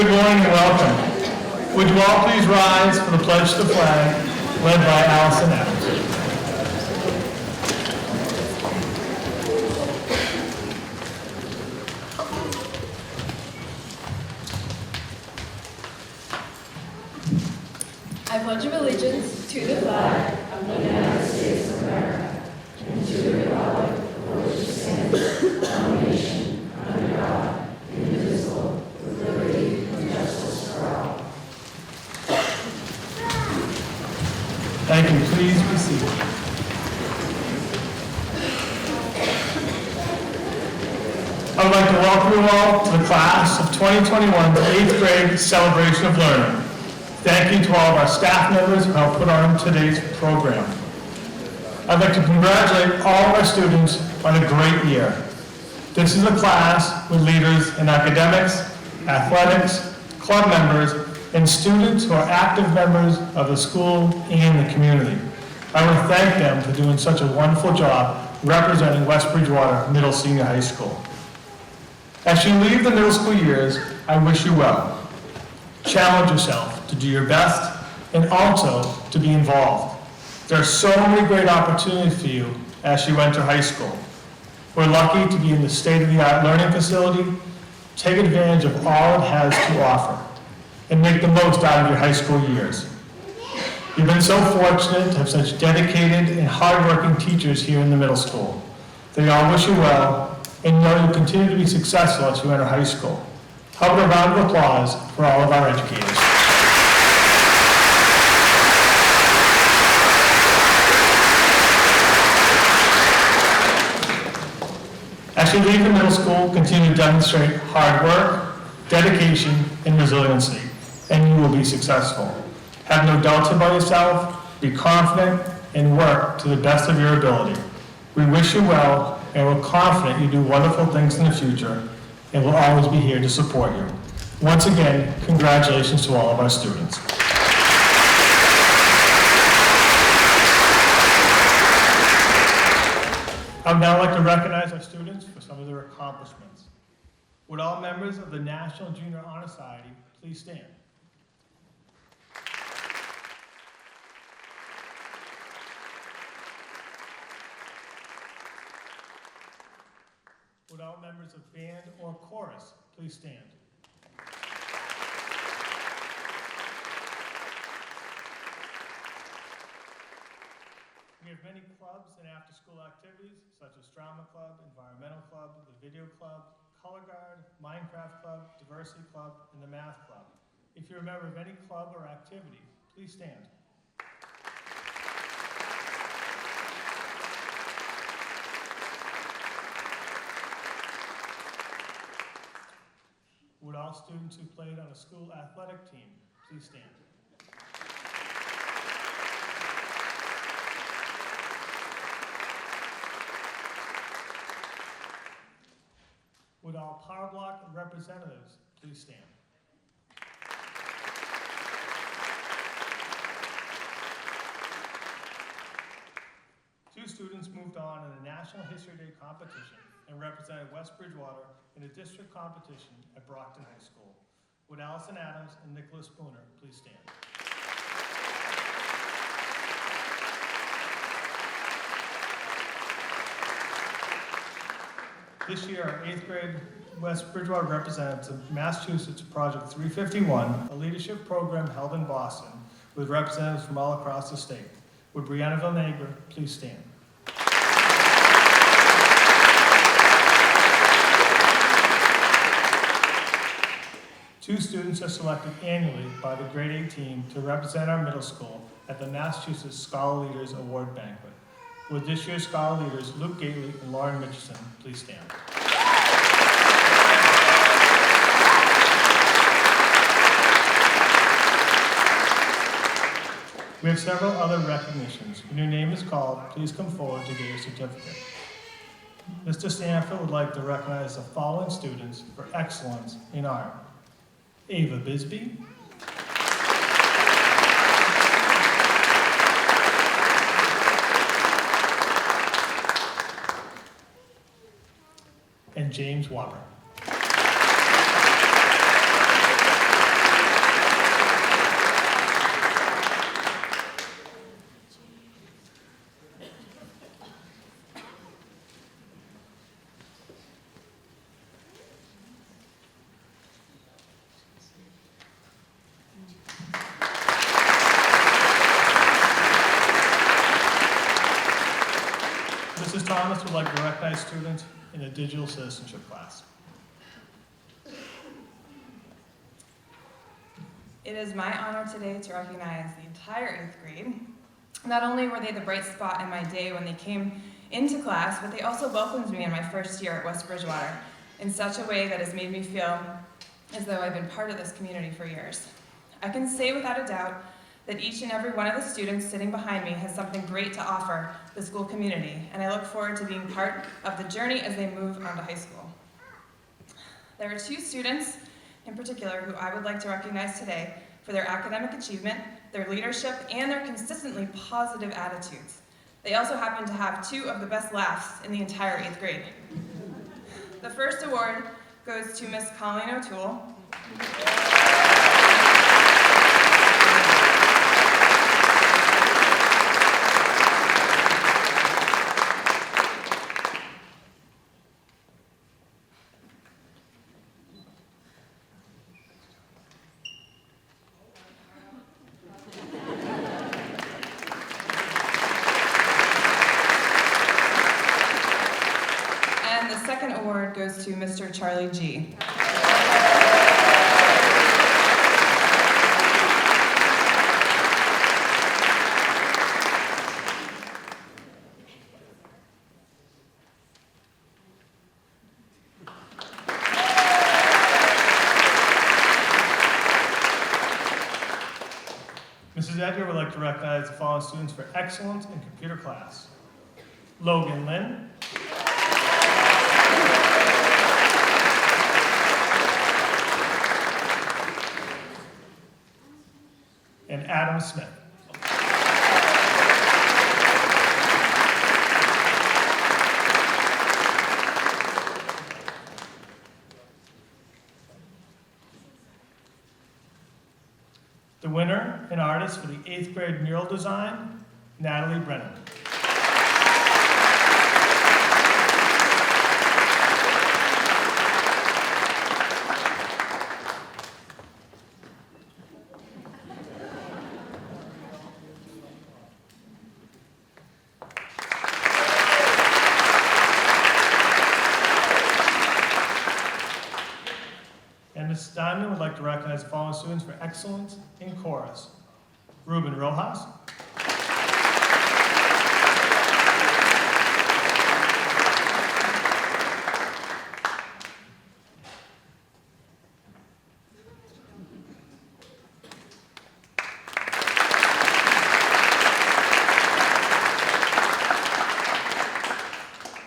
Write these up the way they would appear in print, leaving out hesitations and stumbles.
Good morning and welcome. Would you all please rise for the pledge to the flag, led by Allison Adams. I pledge allegiance to the flag of the United States of America and to the republic for which it stands, one nation, under God, indivisible, with liberty and justice for all. Thank you. Please be seated. I would like to welcome you all to the class of 2021's 8th grade celebration of learning. Thank you to all of our staff members who helped put on today's program. I'd like to congratulate all of our students on a great year. This is a class with leaders in academics, athletics, club members, and students who are active members of the school and the community. I want to thank them for doing such a wonderful job representing West Bridgewater Middle Senior High School. As you leave the middle school years, I wish you well. Challenge yourself to do your best and also to be involved. There are so many great opportunities for you as you enter high school. We're lucky to be in the state-of-the-art learning facility. Take advantage of all it has to offer and make the most out of your high school years. You've been so fortunate to have such dedicated and hardworking teachers here in the middle school. They all wish you well and know you'll continue to be successful as you enter high school. How about a round of applause for all of our educators. As you leave the middle school, continue to demonstrate hard work, dedication, and resiliency, and you will be successful. Have no doubts about yourself, be confident, and work to the best of your ability. We wish you well, and we're confident you do wonderful things in the future, and we'll always be here to support you. Once again, congratulations to all of our students. I would now like to recognize our students for some of their accomplishments. Would all members of the National Junior Honor Society please stand? Would all members of band or chorus please stand? We have many clubs and after-school activities such as Drama Club, Environmental Club, the Video Club, Color Guard, Minecraft Club, Diversity Club, and the Math Club. If you're a member of any club or activity, please stand. Would all students who played on a school athletic team please stand? Would all Power Block representatives please stand? Two students moved on in a National History Day competition and represented West Bridgewater in a district competition at Brockton High School. Would Allison Adams and Nicholas Spooner please stand? This year, our 8th grade West Bridgewater representative Massachusetts Project 351, a leadership program held in Boston with representatives from all across the state. Would Brianna Vilnegra please stand? Two students are selected annually by the grade 8 team to represent our middle school at the Massachusetts Scholar Leaders Award Banquet. Would this year's Scholar Leaders, Luke Gately and Lauren Mitchison, please stand? We have several other recognitions. When your name is called, please come forward to get your certificate. Mr. Stanford would like to recognize the following students for excellence in art. Ava Bisbee, and James Whopper. Thomas would like to recognize students in the digital citizenship class. It is my honor today to recognize the entire 8th grade. Not only were they the bright spot in my day when they came into class, but they also welcomed me in my first year at West Bridgewater in such a way that has made me feel as though I've been part of this community for years. I can say without a doubt that each and every one of the students sitting behind me has something great to offer the school community, and I look forward to being part of the journey as they move on to high school. There are 2 students in particular who I would like to recognize today for their academic achievement, their leadership, and their consistently positive attitudes. They also happen to have 2 of the best laughs in the entire 8th grade. The first award goes to Miss Colleen O'Toole. And the second award goes to Mr. Charlie G. Mrs. Edgar would like to recognize the following students for excellence in computer class. Logan Lynn. And Adam Smith. The winner and artist for the 8th grade mural design, Natalie Brennan. And Mrs. Diamond would like to recognize the following students for excellence in chorus. Ruben Rojas.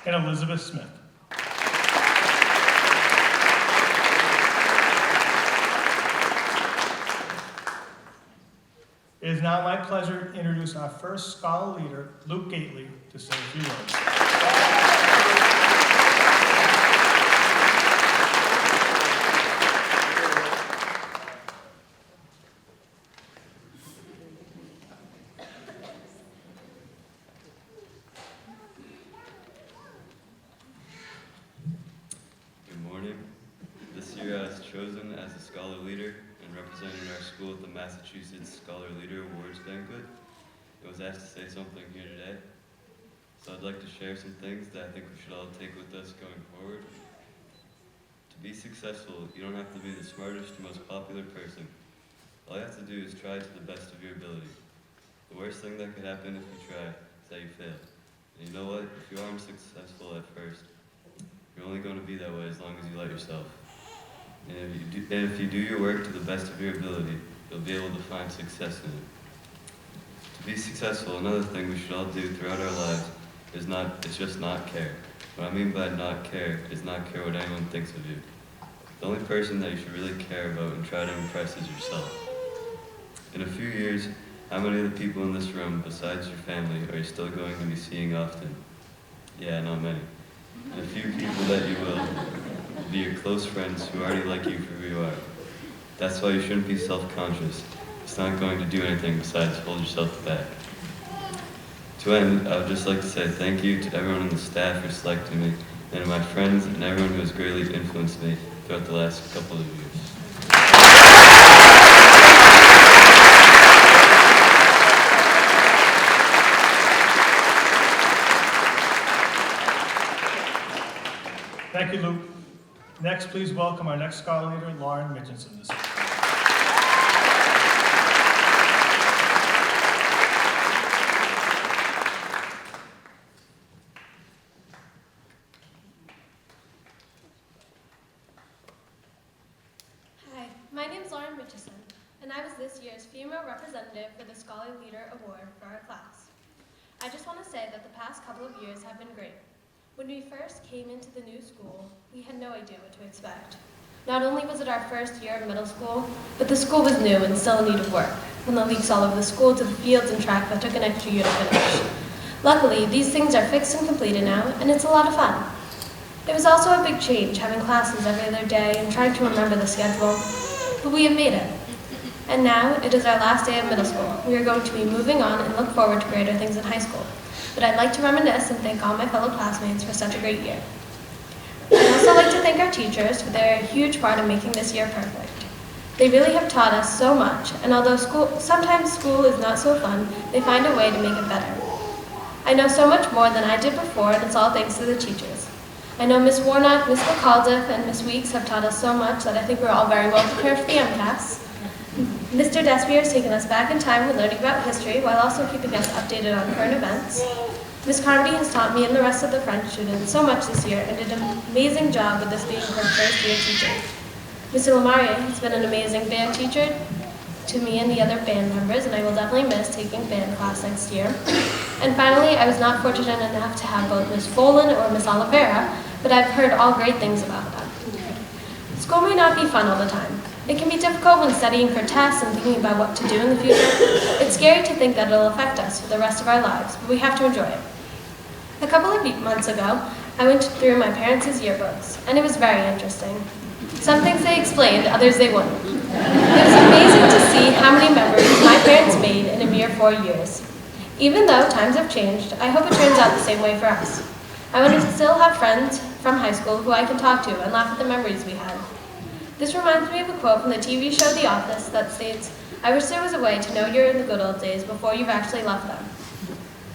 And Elizabeth Smith. It is now my pleasure to introduce our first scholar leader, Luke Gately, to say a few words. Good morning. This year I was chosen as a scholar leader and representing our school at the Massachusetts Scholar Leader Awards banquet. I was asked to say something here today. So I'd like to share some things that I think we should all take with us going forward. To be successful, you don't have to be the smartest, most popular person. All you have to do is try to the best of your ability. The worst thing that could happen if you try is that you fail. And you know what? If you aren't successful at first, you're only going to be that way as long as you let yourself. And if you do your work to the best of your ability, you'll be able to find success in it. To be successful, another thing we should all do throughout our lives is just not care. What I mean by not care is not care what anyone thinks of you. The only person that you should really care about and try to impress is yourself. In a few years, how many of the people in this room, besides your family, are you still going to be seeing often? Yeah, not many. And a few people that you will be your close friends who already like you for who you are. That's why you shouldn't be self-conscious. It's not going to do anything besides hold yourself back. To end, I would just like to say thank you to everyone on the staff who selected me, and to my friends and everyone who has greatly influenced me throughout the last couple of years. you, Luke. Next, please welcome our next scholar leader, Lauren Mitchinson. This evening. Hi, my name is Lauren Mitchison, and I was this year's female representative for the Scholar Leader Award for our class. I just want to say that the past couple of years have been great. When we first came into the new school, we had no idea what to expect. Not only was it our first year of middle school, but the school was new and still in need of work, from the leaks all over the school to the fields and track that took an extra year to finish. Luckily, these things are fixed and completed now, and it's a lot of fun. It was also a big change, having classes every other day and trying to remember the schedule, but we have made it. And now, it is our last day of middle school. We are going to be moving on and look forward to greater things in high school. But I'd like to reminisce and thank all my fellow classmates for such a great year. I'd also like to thank our teachers for their huge part in making this year perfect. They really have taught us so much, and although sometimes school is not so fun, they find a way to make it better. I know so much more than I did before, and it's all thanks to the teachers. I know Miss Warnock, Miss McCaldiff, and Miss Weeks have taught us so much that I think we're all very well prepared for the MCAS. Mr. Despier has taken us back in time with learning about history while also keeping us updated on current events. Miss Carmody has taught me and the rest of the French students so much this year and did an amazing job with this being her first year teaching. Mr. Lamaria has been an amazing band teacher to me and the other band members, and I will definitely miss taking band class next year. And finally, I was not fortunate enough to have both Miss Folan or Miss Oliveira, but I've heard all great things about them. School may not be fun all the time. It can be difficult when studying for tests and thinking about what to do in the future. It's scary to think that it'll affect us for the rest of our lives, but we have to enjoy it. A couple of months ago, I went through my parents' yearbooks, and it was very interesting. Some things they explained, others they wouldn't. It was amazing to see how many memories my parents made in a mere 4 years. Even though times have changed, I hope it turns out the same way for us. I want to still have friends from high school who I can talk to and laugh at the memories we had. This reminds me of a quote from the TV show The Office that states, "I wish there was a way to know you're in the good old days before you've actually left them."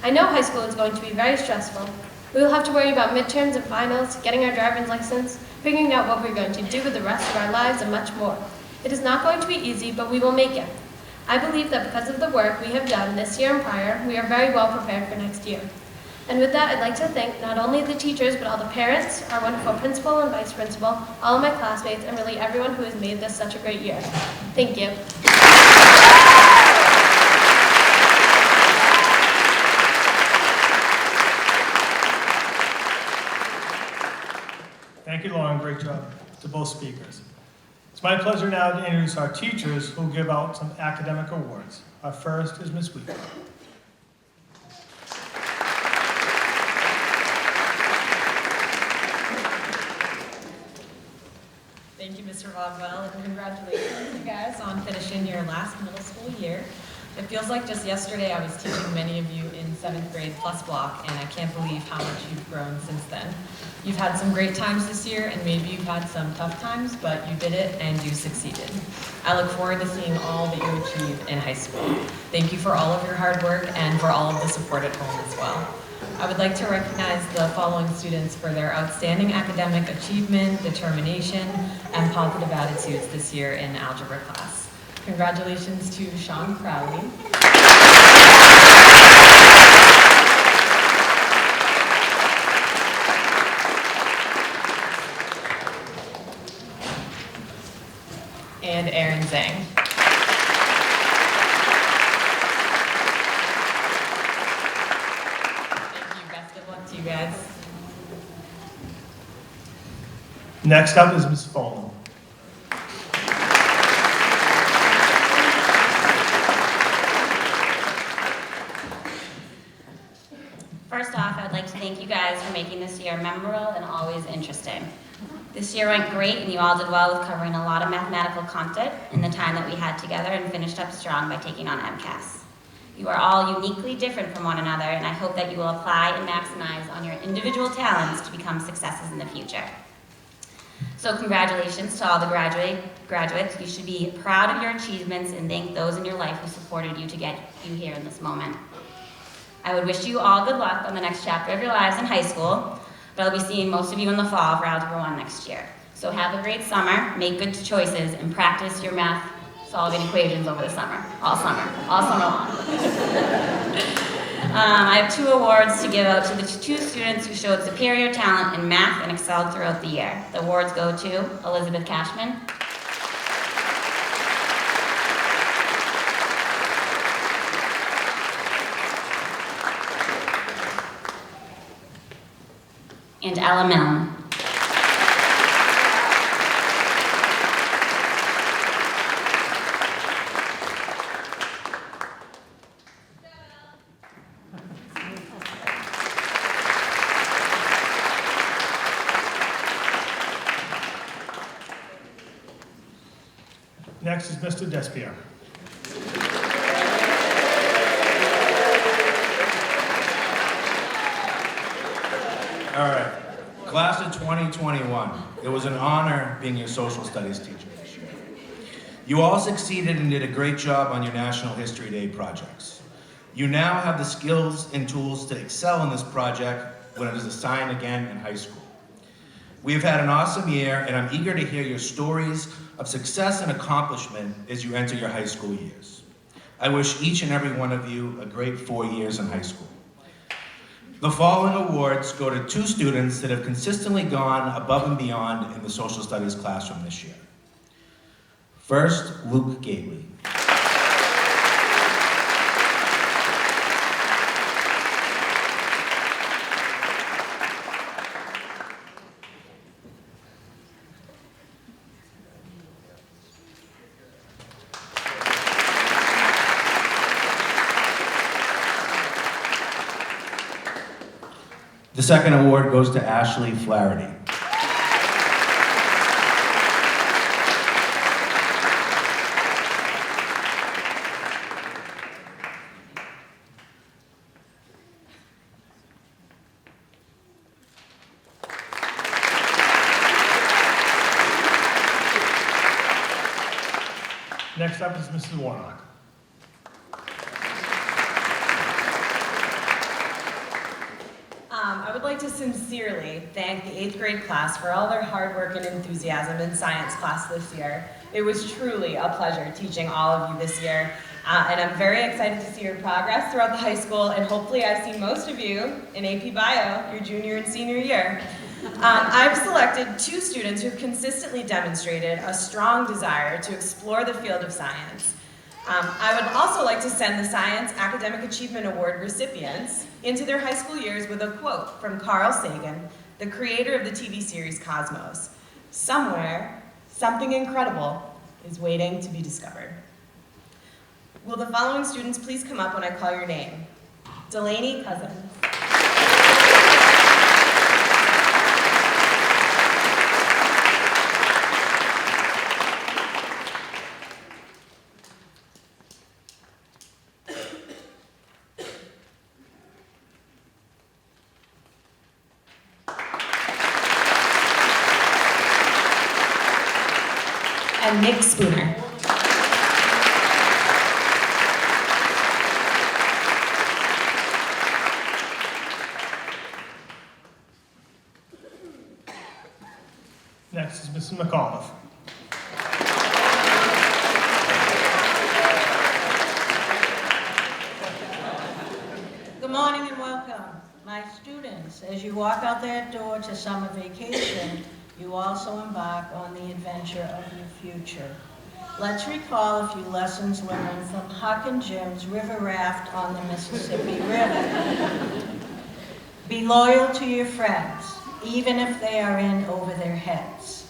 I know high school is going to be very stressful. We will have to worry about midterms and finals, getting our driver's license, figuring out what we're going to do with the rest of our lives, and much more. It is not going to be easy, but we will make it. I believe that because of the work we have done this year and prior, we are very well prepared for next year. And with that, I'd like to thank not only the teachers, but all the parents, our wonderful principal and vice principal, all of my classmates, and really everyone who has made this such a great year. Thank you. Thank you, Lauren. Great job to both speakers. It's my pleasure now to introduce our teachers who will give out some academic awards. Our first is Ms. Weeks. Thank you, Mr. Rodwell, and congratulations, you guys, on finishing your last middle school year. It feels like just yesterday I was teaching many of you in 7th grade plus block, and I can't believe how much you've grown since then. You've had some great times this year, and maybe you've had some tough times, but you did it and you succeeded. I look forward to seeing all that you achieve in high school. Thank you for all of your hard work and for all of the support at home as well. I would like to recognize the following students for their outstanding academic achievement, determination, and positive attitudes this year in algebra class. Congratulations to Sean Crowley. And Aaron Zhang. You guys. Next up is Ms. Folan. First off, I would like to thank you guys for making this year memorable and always interesting. This year went great and you all did well with covering a lot of mathematical content in the time that we had together and finished up strong by taking on MCAS. You are all uniquely different from one another, and I hope that you will apply and maximize on your individual talents to become successes in the future. So congratulations to all the graduates. You should be proud of your achievements and thank those in your life who supported you to get you here in this moment. I would wish you all good luck on the next chapter of your lives in high school. but I'll be seeing most of you in the fall for Algebra 1 next year. So have a great summer, make good choices, and practice your math solving equations over the summer, all summer long. I have 2 awards to give out to the 2 students who showed superior talent in math and excelled throughout the year. The awards go to Elizabeth Cashman, and Ella Milne. Next is Mr. Despier. All right, class of 2021, it was an honor being your social studies teacher this year. You all succeeded and did a great job on your National History Day projects. You now have the skills and tools to excel in this project when it is assigned again in high school. We have had an awesome year, and I'm eager to hear your stories of success and accomplishment as you enter your high school years. I wish each and every one of you a great 4 years in high school. The following awards go to 2 students that have consistently gone above and beyond in the social studies classroom this year. First, Luke Gately. The second award goes to Ashley Flaherty. Next up is Mrs. Warnock. I would like to sincerely thank the 8th grade class for all their hard work and enthusiasm in science class this year. It was truly a pleasure teaching all of you this year, and I'm very excited to see your progress throughout the high school, and hopefully I've seen most of you in AP Bio your junior and senior year. I've selected 2 students who've consistently demonstrated a strong desire to explore the field of science. I would also like to send the Science Academic Achievement Award recipients into their high school years with a quote from Carl Sagan, the creator of the TV series Cosmos. Somewhere, something incredible is waiting to be discovered. Will the following students please come up when I call your name? Delaney Cousins. And Nick Spooner. Next is Mrs. McAuliffe. Good morning and welcome. My students, as you walk out that door to summer vacation, you also embark on the adventure of your future. Let's recall a few lessons learned from Huck and Jim's river raft on the Mississippi River. Be loyal to your friends, even if they are in over their heads.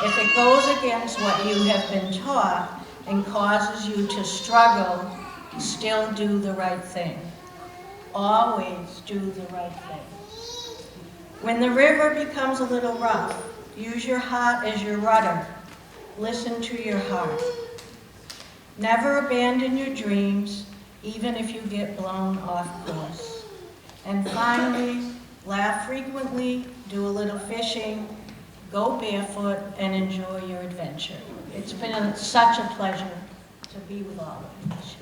If it goes against what you have been taught and causes you to struggle, still do the right thing. Always do the right thing. When the river becomes a little rough, use your heart as your rudder. Listen to your heart. Never abandon your dreams, even if you get blown off course. And finally, laugh frequently, do a little fishing, go barefoot, and enjoy your adventure. It's been such a pleasure to be with all of you this year.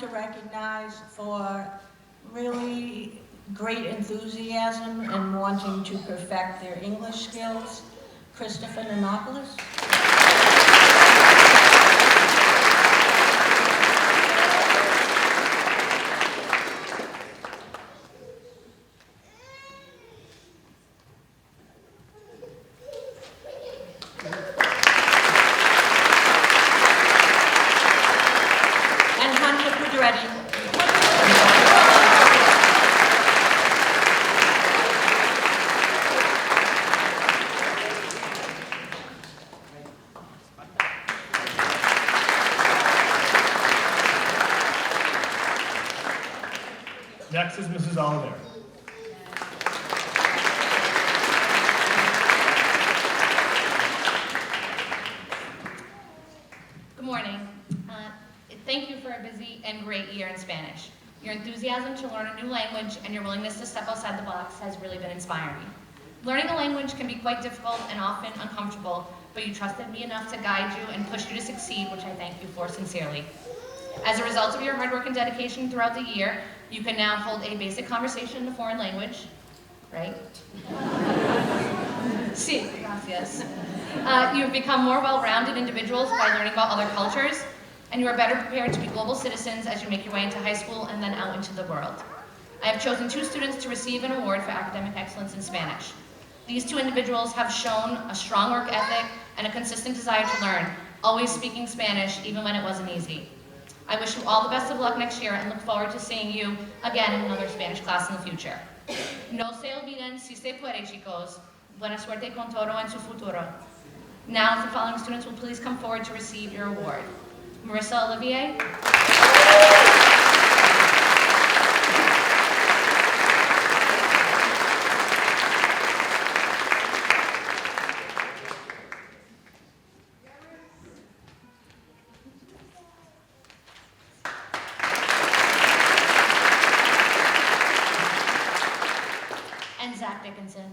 to recognize for really great enthusiasm and wanting to perfect their English skills, Christopher Nanopoulos. And Hunter Puderetti. Next is Mrs. Oliver. Good morning. Thank you for a busy and great year in Spanish. Your enthusiasm to learn a new language and your willingness to step outside the box has really been inspiring. Learning a language can be quite difficult and often uncomfortable, but you trusted me enough to guide you and push you to succeed, which I thank you for sincerely. As a result of your hard work and dedication throughout the year, you can now hold a basic conversation in a foreign language, right? Sí, gracias. You have become more well-rounded individuals by learning about other cultures, and you are better prepared to be global citizens as you make your way into high school and then out into the world. I have chosen 2 students to receive an award for academic excellence in Spanish. These 2 individuals have shown a strong work ethic and a consistent desire to learn, always speaking Spanish even when it wasn't easy. I wish you all the best of luck next year and look forward to seeing you again in another Spanish class in the future. No se olviden si se puede, chicos. Buena suerte con todo en su futuro. Now, if the following students will please come forward to receive your award. Marissa Olivier. And Zach Dickinson.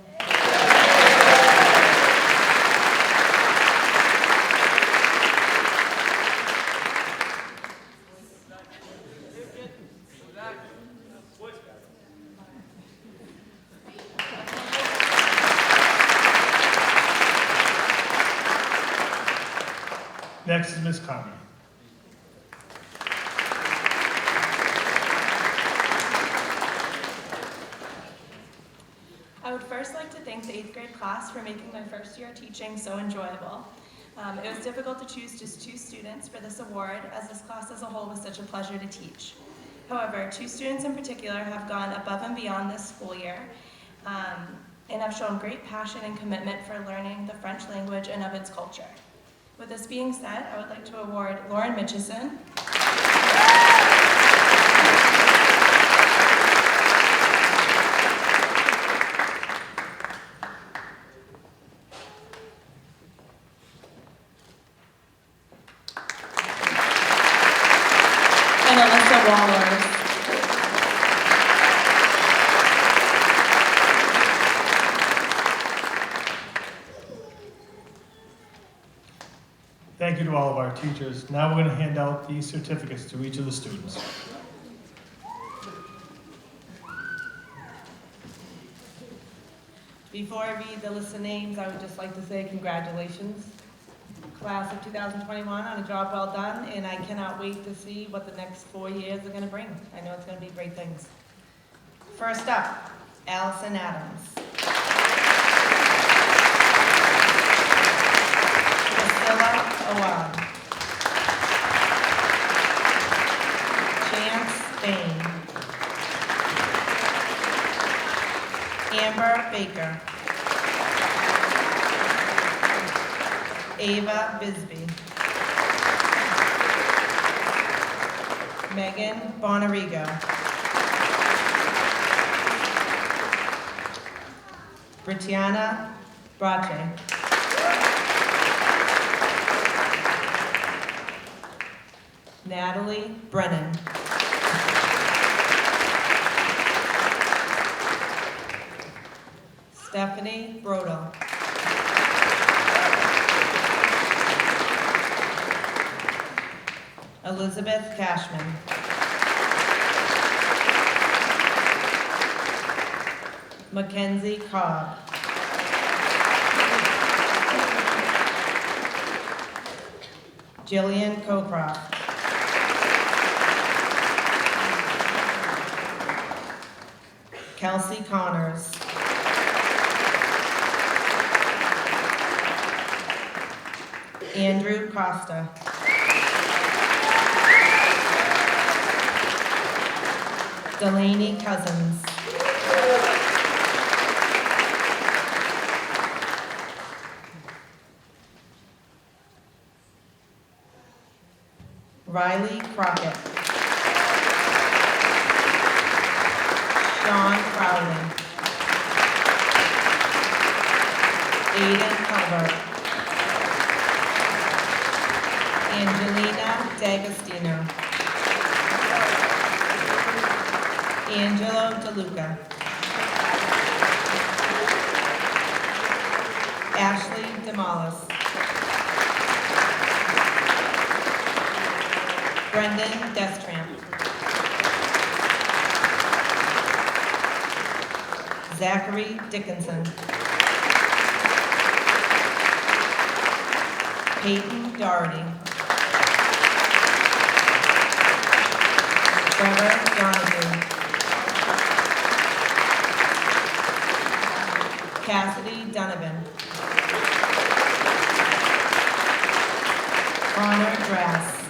Next is Ms. Conley. I would first like to thank the 8th grade class for making my first year teaching so enjoyable. It was difficult to choose just 2 students for this award, as this class as a whole was such a pleasure to teach. However, 2 students in particular have gone above and beyond this school year and have shown great passion and commitment for learning the French language and of its culture. With this being said, I would like to award Lauren Mitchison, and Alyssa Waller. Thank you to all of our teachers. Now we're going to hand out these certificates to each of the students. Before I read the list of names, I would just like to say congratulations, class of 2021, on a job well done, and I cannot wait to see what the next 4 years are going to bring. I know it's going to be great things. First up, Allison Adams. Priscilla Awad. Chance Bain. Amber Baker. Ava Bisbee. Megan Bonarigo. Brittana Brache. Natalie Brennan. Stephanie Brodel. Elizabeth Cashman. Mackenzie Cobb. Jillian Cocroft. Kelsey Connors. Andrew Costa. Delaney Cousins. Riley Crockett. Sean Crowley. Aiden Calvert. Angelina D'Agostino. Angelo DeLuca. Ashley DeMollis. Brendan Destramp. Zachary Dickinson. Peyton Doherty. Trevor Donahue. Cassidy Donovan. Connor Drass.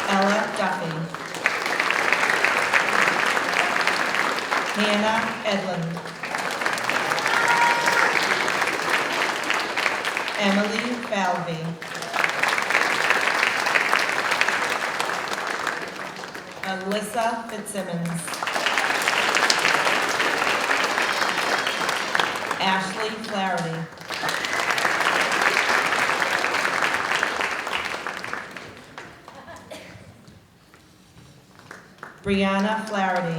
Ella Duffy. Hannah Edlund. Emily Falvey. Alyssa Fitzsimmons. Ashley Flaherty. Brianna Flaherty.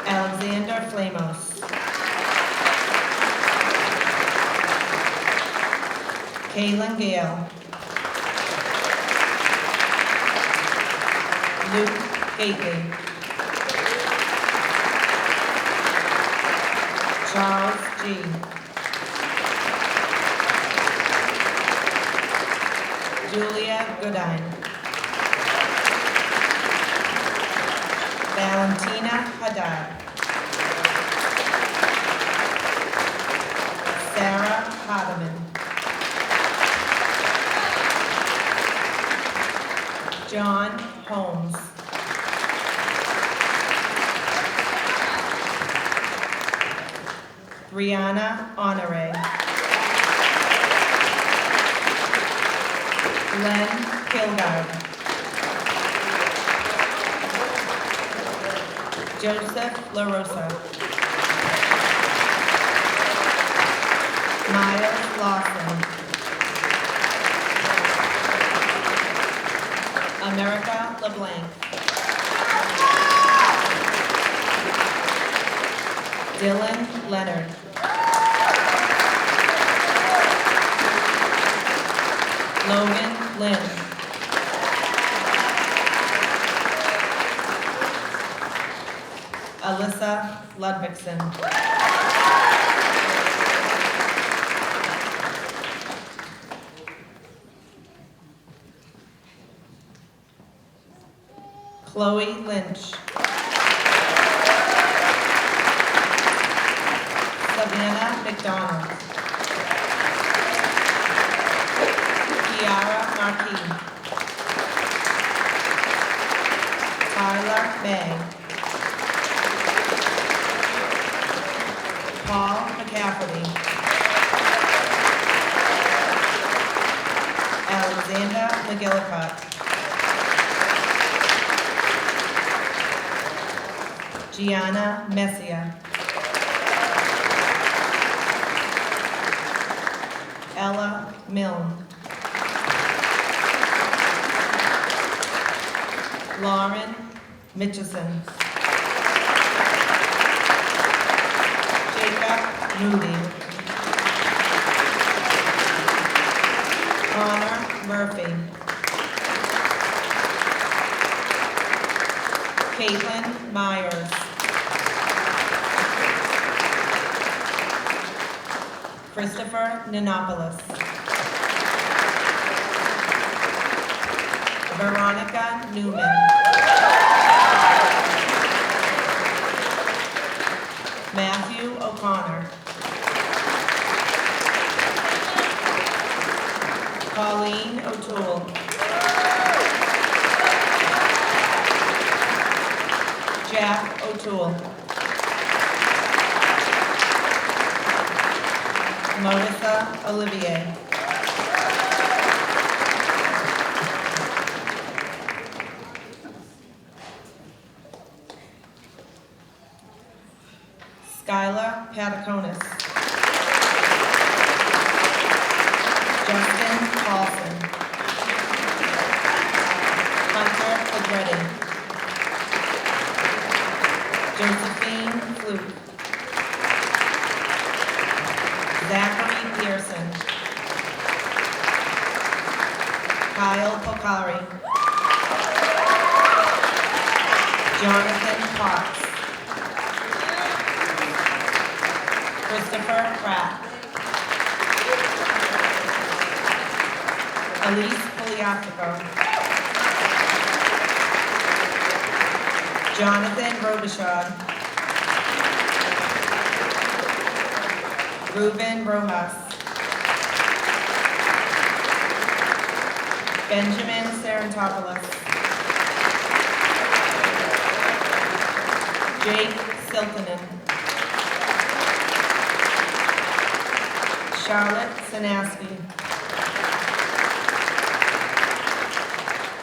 Alexander Flamos. Kaylin Gale. Luke Gately. Charles G. Julia Goodine. Valentina Haddad. Sarah Hardeman. John Holmes. Brianna Honore. Glenn Kilgard. Joseph LaRosa. Miles Lawson. America LeBlanc. Dylan Leonard. Logan Lynn. Alyssa Ludvigsen. Chloe Lynch. Savannah McDonald. Kiara Marquis. Tyler May. Paul McCafferty. Alexander McGillicott. Gianna Messia. Ella Milne. Lauren Mitchison. Jacob Moody. Connor Murphy. Caitlin Myers. Christopher Nanopoulos. Veronica Newman. Matthew O'Connor. Colleen O'Toole. Jack O'Toole. Melissa Olivier. Skylar Pataconis. Justin Paulson. Hunter Pedretti. Josephine Fluke. Zachary Pearson. Kyle Pokari. Jonathan Potts. Christopher Pratt. Elise Poliafico. Jonathan Robichaud. Ruben Rojas. Benjamin Sarantopoulos. Jake Siltonen. Charlotte Sanaski.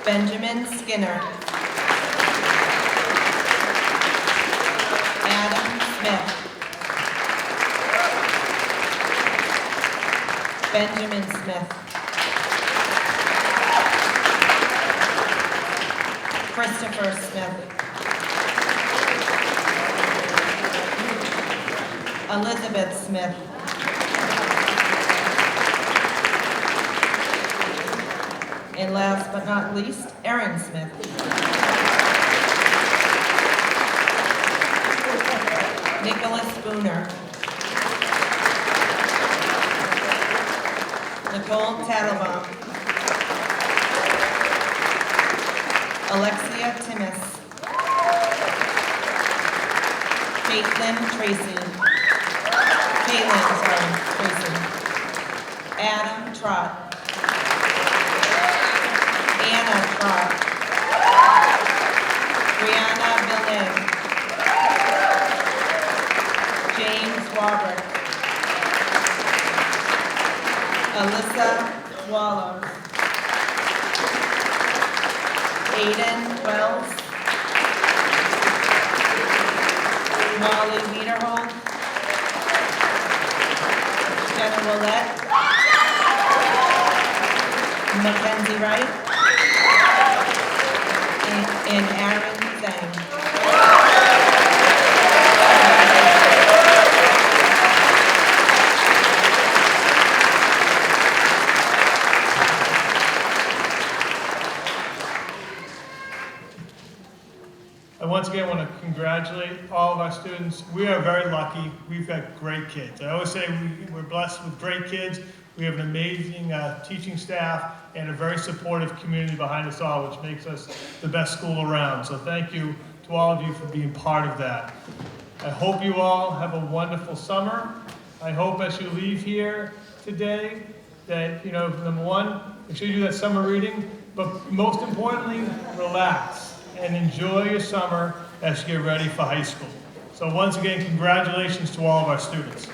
Benjamin Skinner. Adam Smith. Benjamin Smith. Christopher Smith. Elizabeth Smith. And last but not least, Erin Smith. Nicholas Spooner. Nicole Tattlebaum. Alexia Timmis. Caitlin Tracy. Adam Trott. Anna Trott. Brianna Villeneuve. James Warburg. Alyssa Waller. Aiden Wells. Molly Wiederhold. Jenna Willette. Mackenzie Wright. And Aaron Zhang. I once again want to congratulate all of our students. We are very lucky. We've got great kids. I always say we're blessed with great kids. We have an amazing teaching staff and a very supportive community behind us all, which makes us the best school around. So thank you to all of you for being part of that. I hope you all have a wonderful summer. I hope as you leave here today that, number one, make sure you do that summer reading, but most importantly, relax and enjoy your summer as you get ready for high school. So once again, congratulations to all of our students.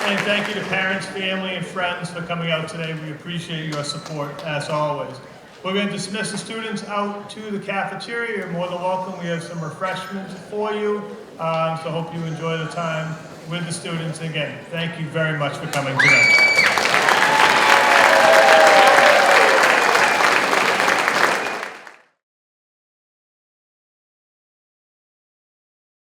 And thank you to parents, family, and friends for coming out today. We appreciate your support, as always. We're going to dismiss the students out to the cafeteria. You're more than welcome. We have some refreshments for you. So hope you enjoy the time with the students. Again, thank you very much for coming today.